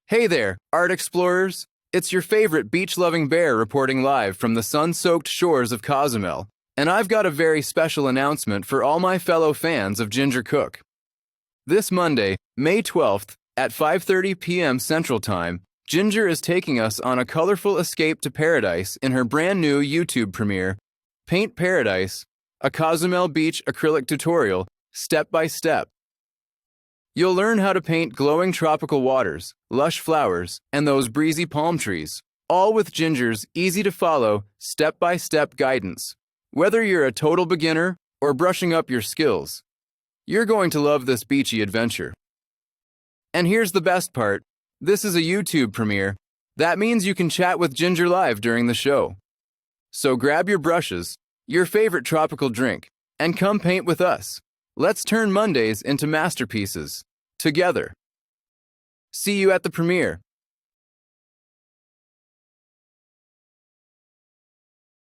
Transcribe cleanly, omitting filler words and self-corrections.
Hey there, art explorers! It's your favorite beach-loving bear reporting live from the sun-soaked shores of Cozumel, and I've got a very special announcement for all my fellow fans of Ginger Cook. This Monday, May 12th, at 5:30 p.m. Central Time, Ginger is taking us on a colorful escape to paradise in her brand new YouTube premiere, Paint Paradise, a Cozumel Beach acrylic tutorial, step by step. You'll learn how to paint glowing tropical waters, lush flowers, and those breezy palm trees, all with Ginger's easy-to-follow, step-by-step guidance. Whether you're a total beginner or brushing up your skills, you're going to love this beachy adventure. And here's the best part. This is a YouTube premiere. That means you can chat with Ginger live during the show. So grab your brushes, your favorite tropical drink, and come paint with us. Let's turn Mondays into masterpieces. Together. See you at the premiere.